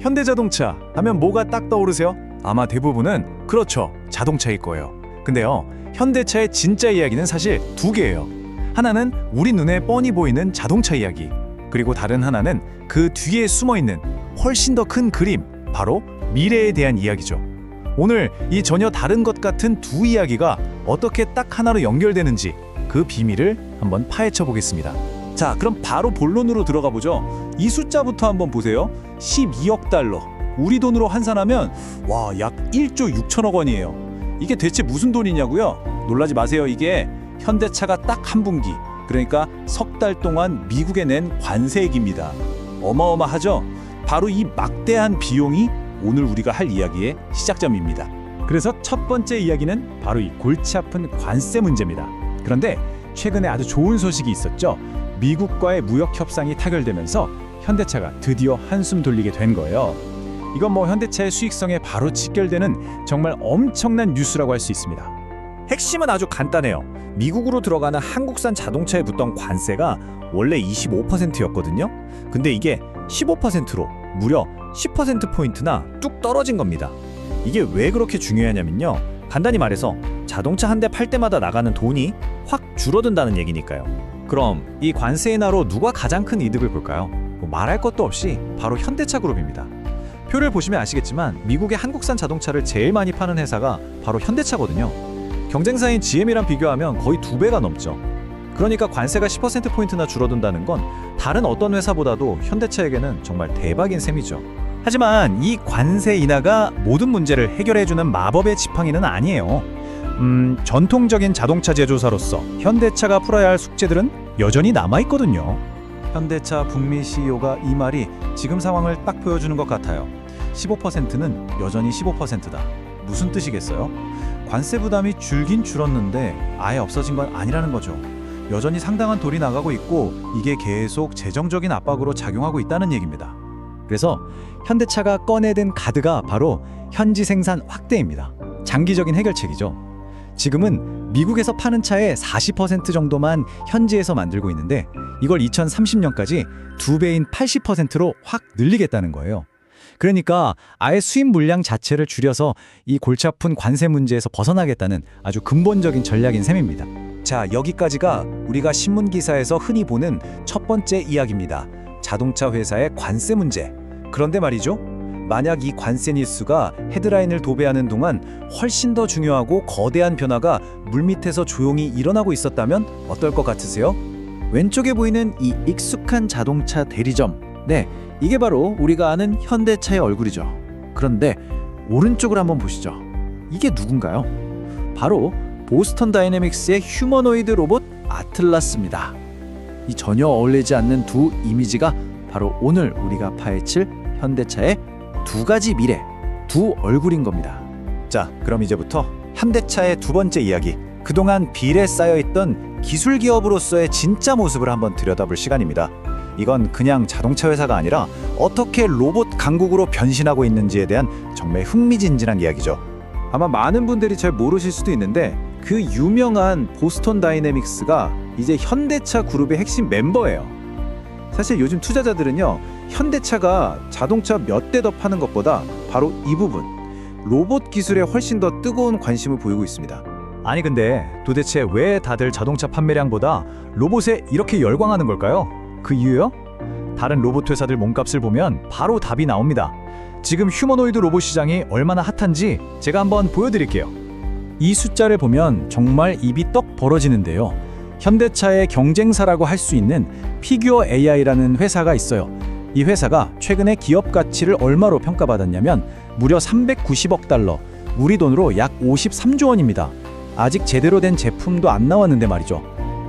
현대자동차 하면 뭐가 딱 떠오르세요? 아마 대부분은 그렇죠, 자동차일 거예요. 근데요, 현대차의 진짜 이야기는 사실 두 개예요. 하나는 우리 눈에 뻔히 보이는 자동차 이야기, 그리고 다른 하나는 그 뒤에 숨어있는 훨씬 더 큰 그림, 바로 미래에 대한 이야기죠. 오늘 이 전혀 다른 것 같은 두 이야기가 어떻게 딱 하나로 연결되는지 그 비밀을 한번 파헤쳐 보겠습니다. 자, 그럼 바로 본론으로 들어가 보죠. 이 숫자부터 한번 보세요. 12억 달러. 우리 돈으로 환산하면 약 1조 6천억 원이에요. 이게 대체 무슨 돈이냐고요? 놀라지 마세요. 이게 현대차가 딱 한 분기, 그러니까 석 달 동안 미국에 낸 관세액입니다. 어마어마하죠? 바로 이 막대한 비용이 오늘 우리가 할 이야기의 시작점입니다. 그래서 첫 번째 이야기는 바로 이 골치 아픈 관세 문제입니다. 그런데 최근에 아주 좋은 소식이 있었죠. 미국과의 무역 협상이 타결되면서 현대차가 드디어 한숨 돌리게 된 거예요. 이건 현대차의 수익성에 바로 직결되는 정말 엄청난 뉴스라고 할 수 있습니다. 핵심은 아주 간단해요. 미국으로 들어가는 한국산 자동차에 붙던 관세가 원래 25%였거든요. 근데 이게 15%로 무려 10%포인트나 뚝 떨어진 겁니다. 이게 왜 그렇게 중요하냐면요. 간단히 말해서 자동차 한 대 팔 때마다 나가는 돈이 확 줄어든다는 얘기니까요. 그럼 이 관세 인하로 누가 가장 큰 이득을 볼까요? 말할 것도 없이 바로 현대차 그룹입니다. 표를 보시면 아시겠지만 미국의 한국산 자동차를 제일 많이 파는 회사가 바로 현대차거든요. 경쟁사인 GM이랑 비교하면 거의 2배가 넘죠. 그러니까 관세가 10%포인트나 줄어든다는 건 다른 어떤 회사보다도 현대차에게는 정말 대박인 셈이죠. 하지만 이 관세 인하가 모든 문제를 해결해주는 마법의 지팡이는 아니에요. 전통적인 자동차 제조사로서 현대차가 풀어야 할 숙제들은 여전히 남아있거든요. 현대차 북미 CEO가 이 말이 지금 상황을 딱 보여주는 것 같아요. 15%는 여전히 15%다. 무슨 뜻이겠어요? 관세 부담이 줄긴 줄었는데 아예 없어진 건 아니라는 거죠. 여전히 상당한 돈이 나가고 있고 이게 계속 재정적인 압박으로 작용하고 있다는 얘기입니다. 그래서 현대차가 꺼내든 카드가 바로 현지 생산 확대입니다. 장기적인 해결책이죠. 지금은 미국에서 파는 차의 40% 정도만 현지에서 만들고 있는데 이걸 2030년까지 2배인 80%로 확 늘리겠다는 거예요. 그러니까 아예 수입 물량 자체를 줄여서 이 골치 아픈 관세 문제에서 벗어나겠다는 아주 근본적인 전략인 셈입니다. 자, 여기까지가 우리가 신문 기사에서 흔히 보는 첫 번째 이야기입니다. 자동차 회사의 관세 문제. 그런데 말이죠. 만약 이 관세 뉴스가 헤드라인을 도배하는 동안 훨씬 더 중요하고 거대한 변화가 물밑에서 조용히 일어나고 있었다면 어떨 것 같으세요? 왼쪽에 보이는 이 익숙한 자동차 대리점. 네, 이게 바로 우리가 아는 현대차의 얼굴이죠. 그런데 오른쪽을 한번 보시죠. 이게 누군가요? 바로 보스턴 다이내믹스의 휴머노이드 로봇 아틀라스입니다. 이 전혀 어울리지 않는 두 이미지가 바로 오늘 우리가 파헤칠 현대차의 두 가지 미래, 두 얼굴인 겁니다. 자, 그럼 이제부터 현대차의 두 번째 이야기, 그동안 빌에 쌓여있던 기술 기업으로서의 진짜 모습을 한번 들여다볼 시간입니다. 이건 그냥 자동차 회사가 아니라 어떻게 로봇 강국으로 변신하고 있는지에 대한 정말 흥미진진한 이야기죠. 아마 많은 분들이 잘 모르실 수도 있는데 그 유명한 보스턴 다이내믹스가 이제 현대차 그룹의 핵심 멤버예요. 사실 요즘 투자자들은요, 현대차가 자동차 몇 대 더 파는 것보다 바로 이 부분, 로봇 기술에 훨씬 더 뜨거운 관심을 보이고 있습니다. 아니 근데 도대체 왜 다들 자동차 판매량보다 로봇에 이렇게 열광하는 걸까요? 그 이유요? 다른 로봇 회사들 몸값을 보면 바로 답이 나옵니다. 지금 휴머노이드 로봇 시장이 얼마나 핫한지 제가 한번 보여드릴게요. 이 숫자를 보면 정말 입이 떡 벌어지는데요. 현대차의 경쟁사라고 할 수 있는 피규어 AI라는 회사가 있어요. 이 회사가 최근에 기업 가치를 얼마로 평가받았냐면 무려 390억 달러, 우리 돈으로 약 53조 원입니다. 아직 제대로 된 제품도 안 나왔는데 말이죠.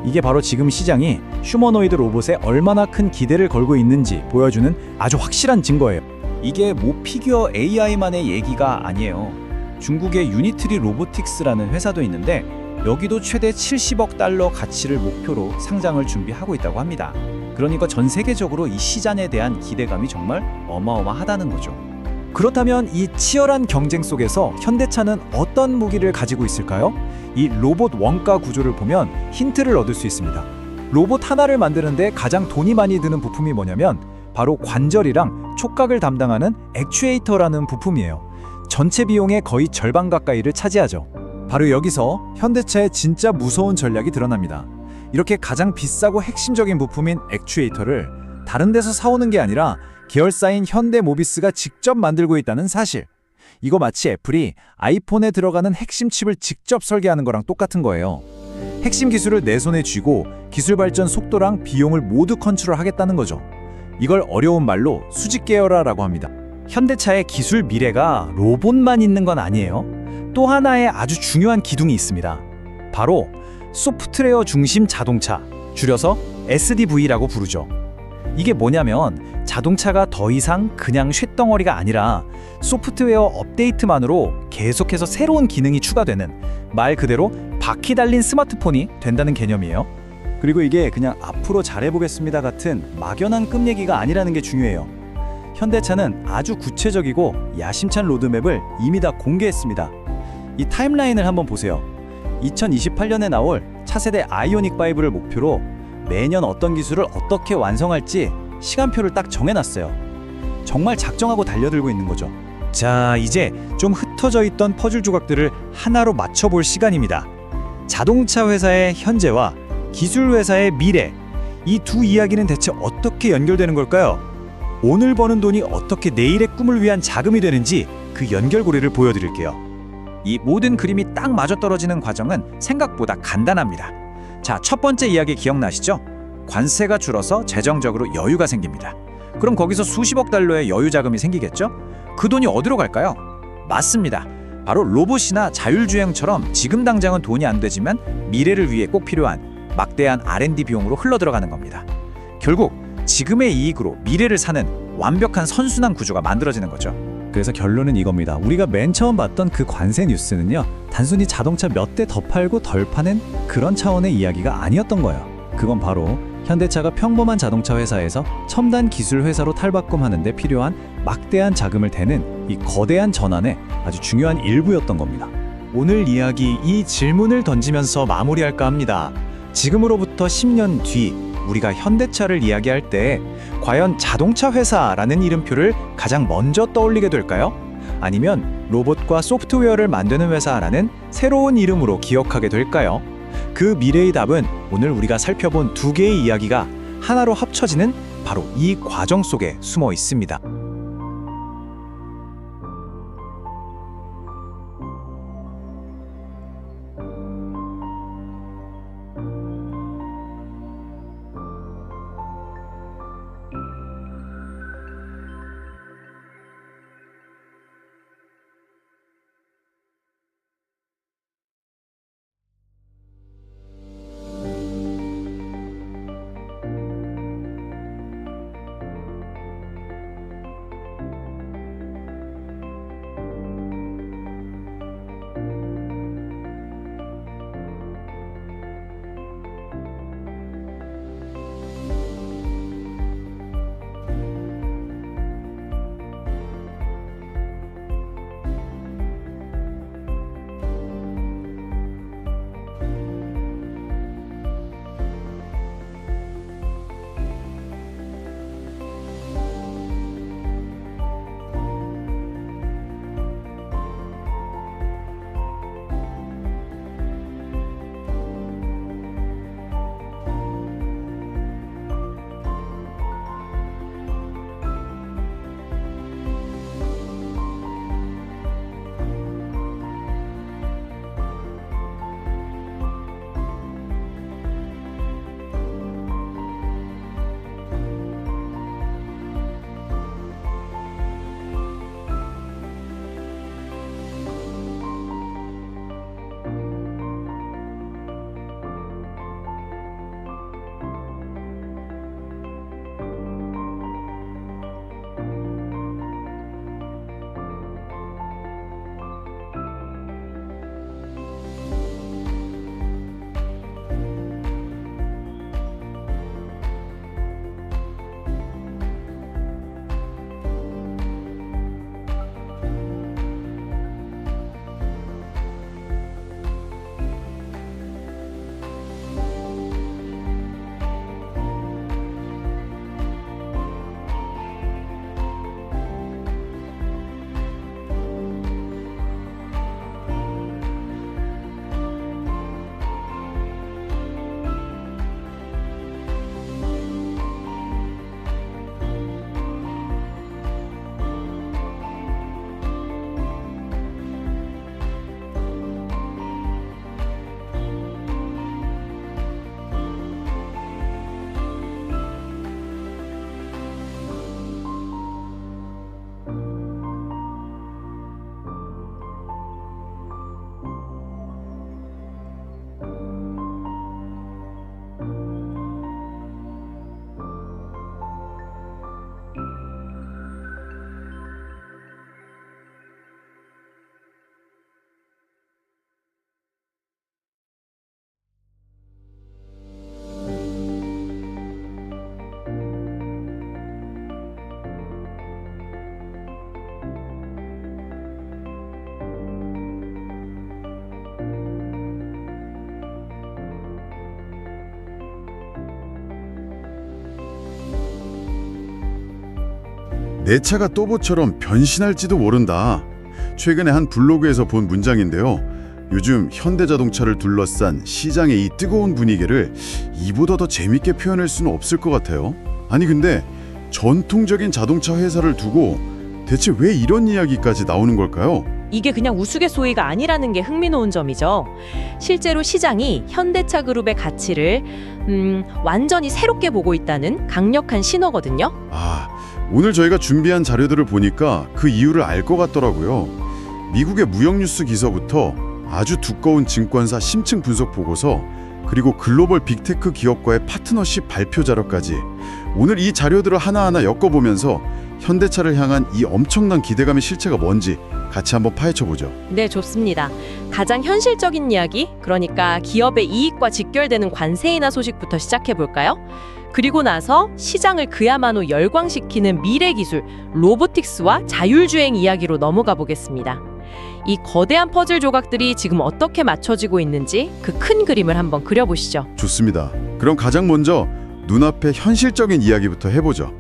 이게 바로 지금 시장이 휴머노이드 로봇에 얼마나 큰 기대를 걸고 있는지 보여주는 아주 확실한 증거예요. 이게 피규어 AI만의 얘기가 아니에요. 중국의 유니트리 로보틱스라는 회사도 있는데 여기도 최대 70억 달러 가치를 목표로 상장을 준비하고 있다고 합니다. 그러니까 전 세계적으로 이 시장에 대한 기대감이 정말 어마어마하다는 거죠. 그렇다면 이 치열한 경쟁 속에서 현대차는 어떤 무기를 가지고 있을까요? 이 로봇 원가 구조를 보면 힌트를 얻을 수 있습니다. 로봇 하나를 만드는데 가장 돈이 많이 드는 부품이 뭐냐면 바로 관절이랑 촉각을 담당하는 액추에이터라는 부품이에요. 전체 비용의 거의 절반 가까이를 차지하죠. 바로 여기서 현대차의 진짜 무서운 전략이 드러납니다. 이렇게 가장 비싸고 핵심적인 부품인 액추에이터를 다른 데서 사오는 게 아니라 계열사인 현대모비스가 직접 만들고 있다는 사실. 이거 마치 애플이 아이폰에 들어가는 핵심 칩을 직접 설계하는 거랑 똑같은 거예요. 핵심 기술을 내 손에 쥐고 기술 발전 속도랑 비용을 모두 컨트롤하겠다는 거죠. 이걸 어려운 말로 수직 계열화라고 합니다. 현대차의 기술 미래가 로봇만 있는 건 아니에요. 또 하나의 아주 중요한 기둥이 있습니다. 바로 소프트웨어 중심 자동차, 줄여서 SDV라고 부르죠. 이게 뭐냐면 자동차가 더 이상 그냥 쇳덩어리가 아니라 소프트웨어 업데이트만으로 계속해서 새로운 기능이 추가되는, 말 그대로 바퀴 달린 스마트폰이 된다는 개념이에요. 그리고 이게 그냥 앞으로 잘해보겠습니다 같은 막연한 꿈 얘기가 아니라는 게 중요해요. 현대차는 아주 구체적이고 야심찬 로드맵을 이미 다 공개했습니다. 이 타임라인을 한번 보세요. 2028년에 나올 차세대 아이오닉5를 목표로 매년 어떤 기술을 어떻게 완성할지 시간표를 딱 정해놨어요. 정말 작정하고 달려들고 있는 거죠. 자, 이제 좀 흩어져 있던 퍼즐 조각들을 하나로 맞춰볼 시간입니다. 자동차 회사의 현재와 기술 회사의 미래, 이 두 이야기는 대체 어떻게 연결되는 걸까요? 오늘 버는 돈이 어떻게 내일의 꿈을 위한 자금이 되는지 그 연결고리를 보여드릴게요. 이 모든 그림이 딱 맞아떨어지는 과정은 생각보다 간단합니다. 자, 첫 번째 이야기 기억나시죠? 관세가 줄어서 재정적으로 여유가 생깁니다. 그럼 거기서 수십억 달러의 여유 자금이 생기겠죠? 그 돈이 어디로 갈까요? 맞습니다. 바로 로봇이나 자율주행처럼 지금 당장은 돈이 안 되지만 미래를 위해 꼭 필요한 막대한 R&D 비용으로 흘러들어가는 겁니다. 결국 지금의 이익으로 미래를 사는 완벽한 선순환 구조가 만들어지는 거죠. 그래서 결론은 이겁니다. 우리가 맨 처음 봤던 그 관세 뉴스는요, 단순히 자동차 몇 대 더 팔고 덜 파는 그런 차원의 이야기가 아니었던 거예요. 그건 바로 현대차가 평범한 자동차 회사에서 첨단 기술 회사로 탈바꿈하는 데 필요한 막대한 자금을 대는 이 거대한 전환의 아주 중요한 일부였던 겁니다. 오늘 이야기 이 질문을 던지면서 마무리할까 합니다. 지금으로부터 10년 뒤 우리가 현대차를 이야기할 때 과연 자동차 회사라는 이름표를 가장 먼저 떠올리게 될까요? 아니면 로봇과 소프트웨어를 만드는 회사라는 새로운 이름으로 기억하게 될까요? 그 미래의 답은 오늘 우리가 살펴본 두 개의 이야기가 하나로 합쳐지는 바로 이 과정 속에 숨어 있습니다. 내 차가 또보처럼 변신할지도 모른다. 최근에 한 블로그에서 본 문장인데요. 요즘 현대자동차를 둘러싼 시장의 이 뜨거운 분위기를 이보다 더 재밌게 표현할 수는 없을 것 같아요. 아니 근데 전통적인 자동차 회사를 두고 대체 왜 이런 이야기까지 나오는 걸까요? 이게 그냥 우스갯소리가 아니라는 게 흥미로운 점이죠. 실제로 시장이 현대차 그룹의 가치를 완전히 새롭게 보고 있다는 강력한 신호거든요. 오늘 저희가 준비한 자료들을 보니까 그 이유를 알 것 같더라고요. 미국의 무역뉴스 기사부터 아주 두꺼운 증권사 심층 분석 보고서 그리고 글로벌 빅테크 기업과의 파트너십 발표 자료까지 오늘 이 자료들을 하나하나 엮어보면서 현대차를 향한 이 엄청난 기대감의 실체가 뭔지 같이 한번 파헤쳐보죠. 네, 좋습니다. 가장 현실적인 이야기, 그러니까 기업의 이익과 직결되는 관세 인하 소식부터 시작해 볼까요? 그리고 나서 시장을 그야말로 열광시키는 미래 기술, 로보틱스와 자율주행 이야기로 넘어가 보겠습니다. 이 거대한 퍼즐 조각들이 지금 어떻게 맞춰지고 있는지 그 큰 그림을 한번 그려보시죠. 좋습니다. 그럼 가장 먼저 눈앞의 현실적인 이야기부터 해보죠.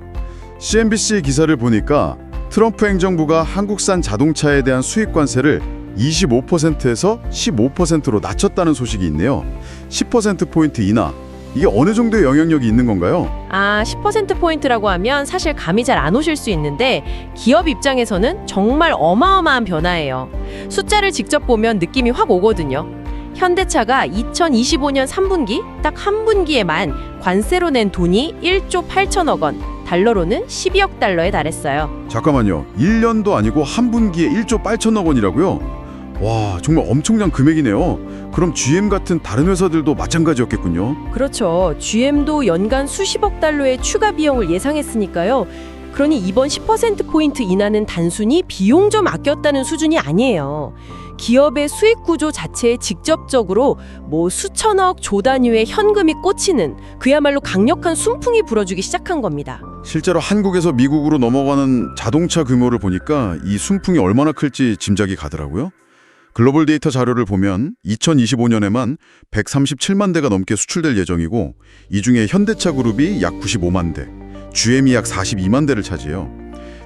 CNBC 기사를 보니까 트럼프 행정부가 한국산 자동차에 대한 수입 관세를 25%에서 15%로 낮췄다는 소식이 있네요. 10%포인트 인하. 이게 어느 정도의 영향력이 있는 건가요? 10%포인트라고 하면 사실 감이 잘 안 오실 수 있는데 기업 입장에서는 정말 어마어마한 변화예요. 숫자를 직접 보면 느낌이 확 오거든요. 현대차가 2025년 3분기 딱 한 분기에만 관세로 낸 돈이 1조 8천억 원, 달러로는 12억 달러에 달했어요. 잠깐만요. 1년도 아니고 한 분기에 1조 8천억 원이라고요? 와, 정말 엄청난 금액이네요. 그럼 GM 같은 다른 회사들도 마찬가지였겠군요. 그렇죠. GM도 연간 수십억 달러의 추가 비용을 예상했으니까요. 그러니 이번 10%포인트 인하는 단순히 비용 좀 아꼈다는 수준이 아니에요. 기업의 수익 구조 자체에 직접적으로 수천억 조 단위의 현금이 꽂히는 그야말로 강력한 순풍이 불어주기 시작한 겁니다. 실제로 한국에서 미국으로 넘어가는 자동차 규모를 보니까 이 순풍이 얼마나 클지 짐작이 가더라고요. 글로벌 데이터 자료를 보면 2025년에만 137만 대가 넘게 수출될 예정이고 이 중에 현대차 그룹이 약 95만 대, GM이 약 42만 대를 차지해요.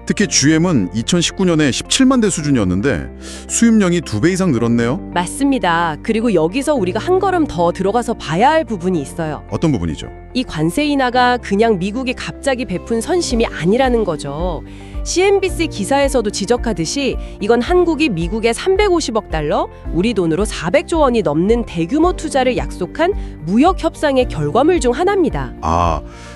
특히 GM은 2019년에 17만 대 수준이었는데 수입량이 2배 이상 늘었네요. 맞습니다. 그리고 여기서 우리가 한 걸음 더 들어가서 봐야 할 부분이 있어요. 어떤 부분이죠? 이 관세 인하가 그냥 미국이 갑자기 베푼 선심이 아니라는 거죠. CNBC 기사에서도 지적하듯이 이건 한국이 미국에 350억 달러, 우리 돈으로 400조 원이 넘는 대규모 투자를 약속한 무역 협상의 결과물 중 하나입니다.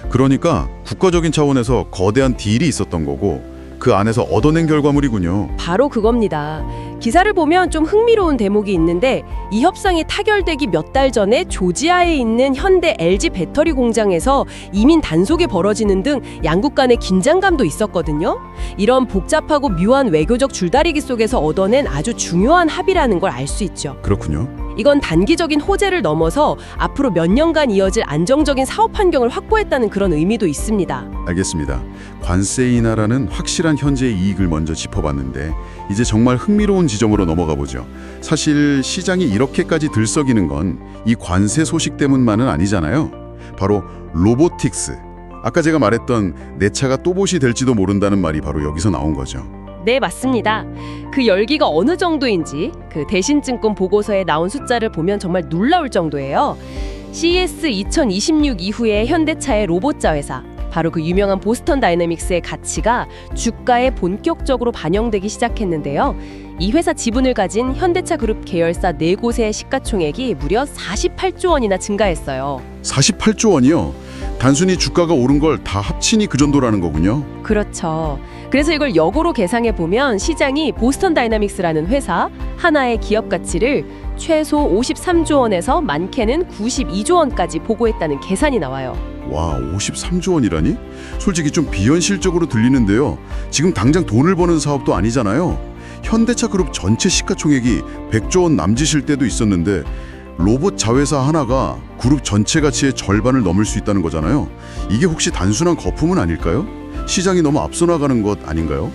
그러니까 국가적인 차원에서 거대한 딜이 있었던 거고 그 안에서 얻어낸 결과물이군요. 바로 그겁니다. 기사를 보면 좀 흥미로운 대목이 있는데 이 협상이 타결되기 몇 달 전에 조지아에 있는 현대 LG 배터리 공장에서 이민 단속이 벌어지는 등 양국 간의 긴장감도 있었거든요. 이런 복잡하고 묘한 외교적 줄다리기 속에서 얻어낸 아주 중요한 합의라는 걸 알 수 있죠. 그렇군요. 이건 단기적인 호재를 넘어서 앞으로 몇 년간 이어질 안정적인 사업 환경을 확보했다는 그런 의미도 있습니다. 알겠습니다. 관세 인하라는 확실한 현재의 이익을 먼저 짚어봤는데 이제 정말 흥미로운 지점으로 넘어가 보죠. 사실 시장이 이렇게까지 들썩이는 건 이 관세 소식 때문만은 아니잖아요. 바로 로보틱스. 아까 제가 말했던 내 차가 또봇이 될지도 모른다는 말이 바로 여기서 나온 거죠. 네, 맞습니다. 그 열기가 어느 정도인지 그 대신증권 보고서에 나온 숫자를 보면 정말 놀라울 정도예요. CES 2026 이후에 현대차의 로봇자 회사, 바로 그 유명한 보스턴 다이내믹스의 가치가 주가에 본격적으로 반영되기 시작했는데요. 이 회사 지분을 가진 현대차 그룹 계열사 4곳의 시가총액이 무려 48조 원이나 증가했어요. 48조 원이요? 단순히 주가가 오른 걸 다 합치니 그 정도라는 거군요. 그렇죠. 그래서 이걸 역으로 계상해 보면 시장이 보스턴 다이내믹스라는 회사 하나의 기업 가치를 최소 53조 원에서 많게는 92조 원까지 보고했다는 계산이 나와요. 와, 53조 원이라니? 솔직히 좀 비현실적으로 들리는데요. 지금 당장 돈을 버는 사업도 아니잖아요. 현대차 그룹 전체 시가총액이 100조 원 남짓일 때도 있었는데 로봇 자회사 하나가 그룹 전체 가치의 절반을 넘을 수 있다는 거잖아요. 이게 혹시 단순한 거품은 아닐까요? 시장이 너무 앞서 나가는 것 아닌가요?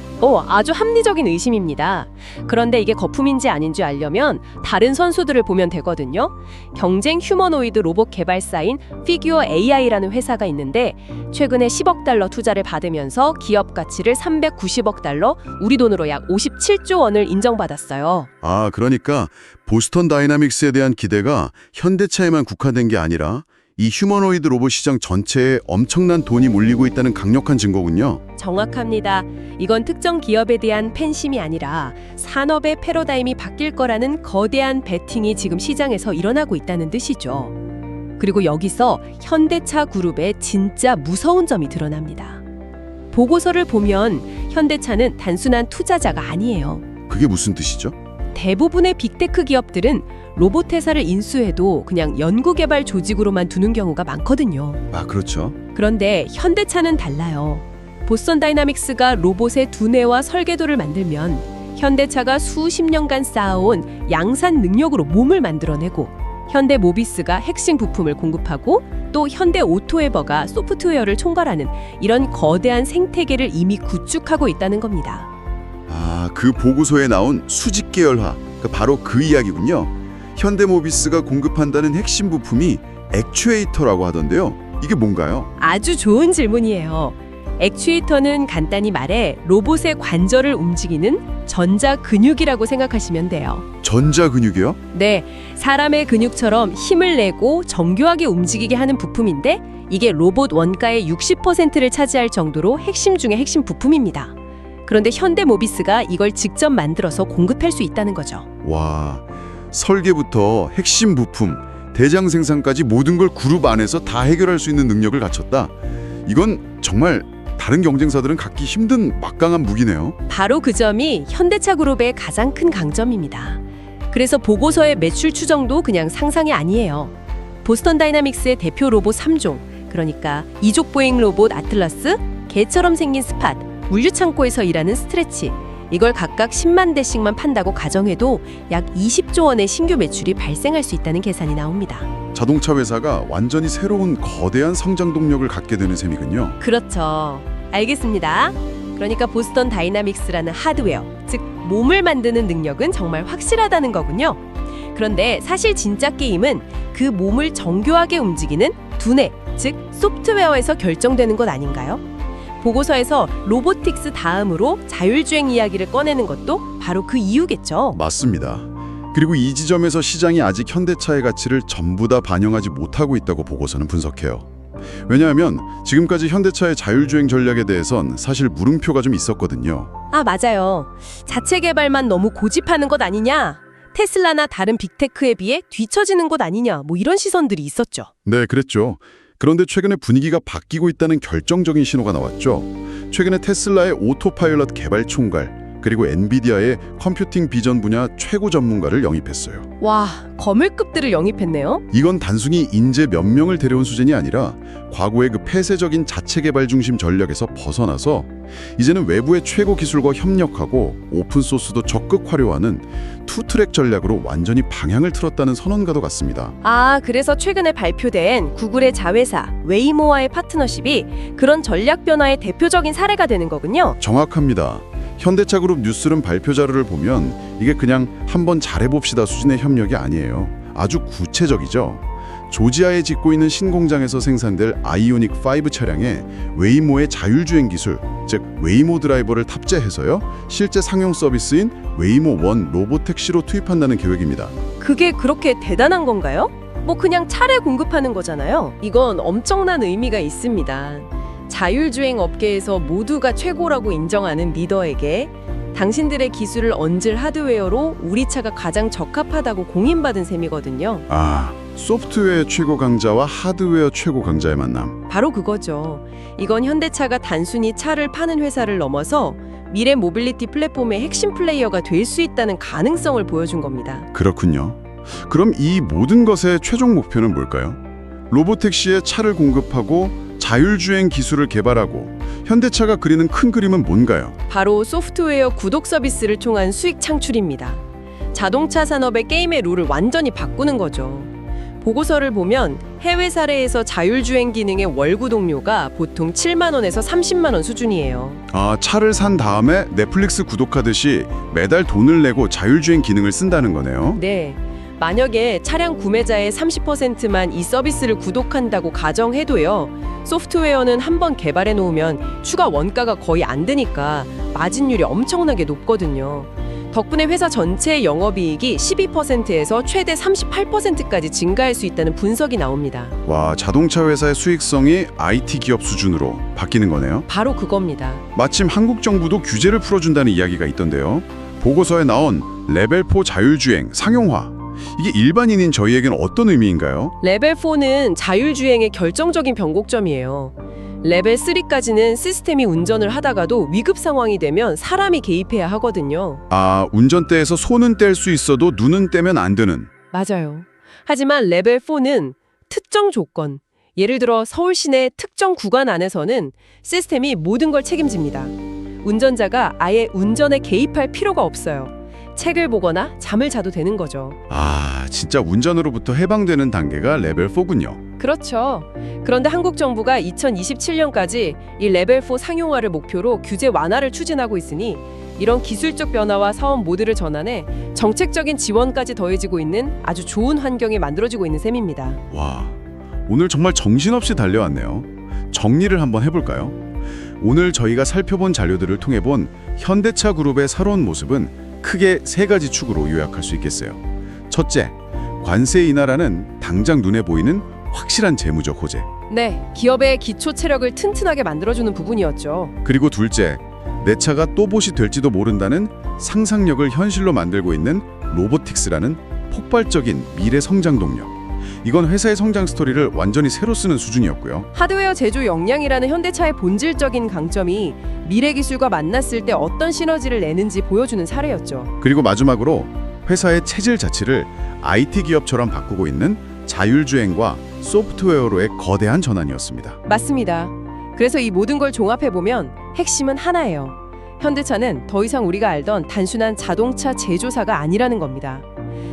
아주 합리적인 의심입니다. 그런데 이게 거품인지 아닌지 알려면 다른 선수들을 보면 되거든요. 경쟁 휴머노이드 로봇 개발사인 피규어 AI라는 회사가 있는데 최근에 10억 달러 투자를 받으면서 기업 가치를 390억 달러, 우리 돈으로 약 57조 원을 인정받았어요. 아, 그러니까 보스턴 다이나믹스에 대한 기대가 현대차에만 국한된 게 아니라 이 휴머노이드 로봇 시장 전체에 엄청난 돈이 몰리고 있다는 강력한 증거군요. 정확합니다. 이건 특정 기업에 대한 팬심이 아니라 산업의 패러다임이 바뀔 거라는 거대한 베팅이 지금 시장에서 일어나고 있다는 뜻이죠. 그리고 여기서 현대차 그룹의 진짜 무서운 점이 드러납니다. 보고서를 보면 현대차는 단순한 투자자가 아니에요. 그게 무슨 뜻이죠? 대부분의 빅테크 기업들은 로봇 회사를 인수해도 그냥 연구개발 조직으로만 두는 경우가 많거든요. 아, 그렇죠. 그런데 현대차는 달라요. 보스턴 다이나믹스가 로봇의 두뇌와 설계도를 만들면 현대차가 수십 년간 쌓아온 양산 능력으로 몸을 만들어내고 현대 모비스가 핵심 부품을 공급하고 또 현대 오토에버가 소프트웨어를 총괄하는 이런 거대한 생태계를 이미 구축하고 있다는 겁니다. 아, 그 보고서에 나온 수직 계열화, 바로 그 이야기군요. 현대모비스가 공급한다는 핵심 부품이 액추에이터라고 하던데요. 이게 뭔가요? 아주 좋은 질문이에요. 액추에이터는 간단히 말해 로봇의 관절을 움직이는 전자 근육이라고 생각하시면 돼요. 전자 근육이요? 네, 사람의 근육처럼 힘을 내고 정교하게 움직이게 하는 부품인데 이게 로봇 원가의 60%를 차지할 정도로 핵심 중의 핵심 부품입니다. 그런데 현대모비스가 이걸 직접 만들어서 공급할 수 있다는 거죠. 와, 설계부터 핵심 부품, 대장 생산까지 모든 걸 그룹 안에서 다 해결할 수 있는 능력을 갖췄다. 이건 정말 다른 경쟁사들은 갖기 힘든 막강한 무기네요. 바로 그 점이 현대차 그룹의 가장 큰 강점입니다. 그래서 보고서의 매출 추정도 그냥 상상이 아니에요. 보스턴 다이나믹스의 대표 로봇 3종, 그러니까 이족 보행 로봇 아틀라스, 개처럼 생긴 스팟, 물류창고에서 일하는 스트레치, 이걸 각각 10만 대씩만 판다고 가정해도 약 20조 원의 신규 매출이 발생할 수 있다는 계산이 나옵니다. 자동차 회사가 완전히 새로운 거대한 성장 동력을 갖게 되는 셈이군요. 그렇죠. 알겠습니다. 그러니까 보스턴 다이나믹스라는 하드웨어, 즉 몸을 만드는 능력은 정말 확실하다는 거군요. 그런데 사실 진짜 게임은 그 몸을 정교하게 움직이는 두뇌, 즉 소프트웨어에서 결정되는 것 아닌가요? 보고서에서 로보틱스 다음으로 자율주행 이야기를 꺼내는 것도 바로 그 이유겠죠. 맞습니다. 그리고 이 지점에서 시장이 아직 현대차의 가치를 전부 다 반영하지 못하고 있다고 보고서는 분석해요. 왜냐하면 지금까지 현대차의 자율주행 전략에 대해선 사실 물음표가 좀 있었거든요. 아, 맞아요. 자체 개발만 너무 고집하는 것 아니냐? 테슬라나 다른 빅테크에 비해 뒤처지는 것 아니냐? 뭐 이런 시선들이 있었죠. 네, 그랬죠. 그런데 최근에 분위기가 바뀌고 있다는 결정적인 신호가 나왔죠. 최근에 테슬라의 오토파일럿 개발 총괄, 그리고 엔비디아의 컴퓨팅 비전 분야 최고 전문가를 영입했어요. 와, 거물급들을 영입했네요. 이건 단순히 인재 몇 명을 데려온 수준이 아니라 과거의 그 폐쇄적인 자체 개발 중심 전략에서 벗어나서 이제는 외부의 최고 기술과 협력하고 오픈소스도 적극 활용하는 투트랙 전략으로 완전히 방향을 틀었다는 선언과도 같습니다. 아, 그래서 최근에 발표된 구글의 자회사 웨이모와의 파트너십이 그런 전략 변화의 대표적인 사례가 되는 거군요. 정확합니다. 현대차 그룹 뉴스룸 발표 자료를 보면 이게 그냥 한번 잘해봅시다 수준의 협력이 아니에요. 아주 구체적이죠. 조지아에 짓고 있는 신공장에서 생산될 아이오닉 5 차량에 웨이모의 자율주행 기술, 즉 웨이모 드라이버를 탑재해서요, 실제 상용 서비스인 웨이모 원 로보택시로 투입한다는 계획입니다. 그게 그렇게 대단한 건가요? 뭐 그냥 차례 공급하는 거잖아요. 이건 엄청난 의미가 있습니다. 자율주행 업계에서 모두가 최고라고 인정하는 리더에게 당신들의 기술을 얹을 하드웨어로 우리 차가 가장 적합하다고 공인받은 셈이거든요. 아, 소프트웨어 최고 강자와 하드웨어 최고 강자의 만남. 바로 그거죠. 이건 현대차가 단순히 차를 파는 회사를 넘어서 미래 모빌리티 플랫폼의 핵심 플레이어가 될 수 있다는 가능성을 보여준 겁니다. 그렇군요. 그럼 이 모든 것의 최종 목표는 뭘까요? 로보택시에 차를 공급하고 자율주행 기술을 개발하고 현대차가 그리는 큰 그림은 뭔가요? 바로 소프트웨어 구독 서비스를 통한 수익 창출입니다. 자동차 산업의 게임의 룰을 완전히 바꾸는 거죠. 보고서를 보면 해외 사례에서 자율주행 기능의 월 구독료가 보통 7만 원에서 30만 원 수준이에요. 아, 차를 산 다음에 넷플릭스 구독하듯이 매달 돈을 내고 자율주행 기능을 쓴다는 거네요. 네. 만약에 차량 구매자의 30%만 이 서비스를 구독한다고 가정해도요. 소프트웨어는 한번 개발해 놓으면 추가 원가가 거의 안 드니까 마진율이 엄청나게 높거든요. 덕분에 회사 전체의 영업이익이 12%에서 최대 38%까지 증가할 수 있다는 분석이 나옵니다. 와, 자동차 회사의 수익성이 IT 기업 수준으로 바뀌는 거네요. 바로 그겁니다. 마침 한국 정부도 규제를 풀어준다는 이야기가 있던데요. 보고서에 나온 레벨 4 자율주행 상용화. 이게 일반인인 저희에게는 어떤 의미인가요? 레벨 4는 자율주행의 결정적인 변곡점이에요. 레벨 3까지는 시스템이 운전을 하다가도 위급 상황이 되면 사람이 개입해야 하거든요. 아, 운전대에서 손은 뗄 수 있어도 눈은 떼면 안 되는. 맞아요. 하지만 레벨 4는 특정 조건, 예를 들어 서울 시내 특정 구간 안에서는 시스템이 모든 걸 책임집니다. 운전자가 아예 운전에 개입할 필요가 없어요. 책을 보거나 잠을 자도 되는 거죠. 아, 진짜 운전으로부터 해방되는 단계가 레벨 4군요. 그렇죠. 그런데 한국 정부가 2027년까지 이 레벨 4 상용화를 목표로 규제 완화를 추진하고 있으니 이런 기술적 변화와 사업 모델을 전환해 정책적인 지원까지 더해지고 있는 아주 좋은 환경이 만들어지고 있는 셈입니다. 와, 오늘 정말 정신없이 달려왔네요. 정리를 한번 해볼까요? 오늘 저희가 살펴본 자료들을 통해 본 현대차 그룹의 새로운 모습은 크게 3가지 축으로 요약할 수 있겠어요. 첫째, 관세 인하라는 당장 눈에 보이는 확실한 재무적 호재. 네, 기업의 기초 체력을 튼튼하게 만들어주는 부분이었죠. 그리고 둘째, 내 차가 또봇이 될지도 모른다는 상상력을 현실로 만들고 있는 로보틱스라는 폭발적인 미래 성장 동력. 이건 회사의 성장 스토리를 완전히 새로 쓰는 수준이었고요. 하드웨어 제조 역량이라는 현대차의 본질적인 강점이 미래 기술과 만났을 때 어떤 시너지를 내는지 보여주는 사례였죠. 그리고 마지막으로 회사의 체질 자체를 IT 기업처럼 바꾸고 있는 자율주행과 소프트웨어로의 거대한 전환이었습니다. 맞습니다. 그래서 이 모든 걸 종합해보면 핵심은 하나예요. 현대차는 더 이상 우리가 알던 단순한 자동차 제조사가 아니라는 겁니다.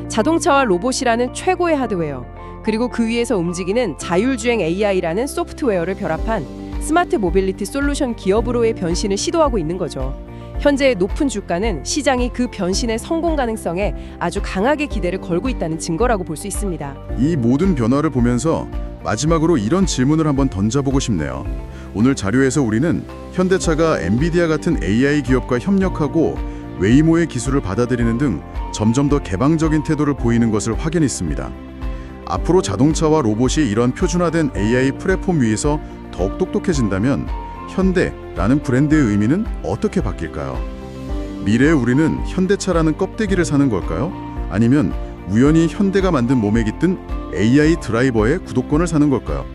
자동차와 로봇이라는 최고의 하드웨어, 그리고 그 위에서 움직이는 자율주행 AI라는 소프트웨어를 결합한 스마트 모빌리티 솔루션 기업으로의 변신을 시도하고 있는 거죠. 현재의 높은 주가는 시장이 그 변신의 성공 가능성에 아주 강하게 기대를 걸고 있다는 증거라고 볼 수 있습니다. 이 모든 변화를 보면서 마지막으로 이런 질문을 한번 던져보고 싶네요. 오늘 자료에서 우리는 현대차가 엔비디아 같은 AI 기업과 협력하고 웨이모의 기술을 받아들이는 등 점점 더 개방적인 태도를 보이는 것을 확인했습니다. 앞으로 자동차와 로봇이 이런 표준화된 AI 플랫폼 위에서 더욱 똑똑해진다면 현대라는 브랜드의 의미는 어떻게 바뀔까요? 미래의 우리는 현대차라는 껍데기를 사는 걸까요? 아니면 우연히 현대가 만든 몸에 깃든 AI 드라이버의 구독권을 사는 걸까요?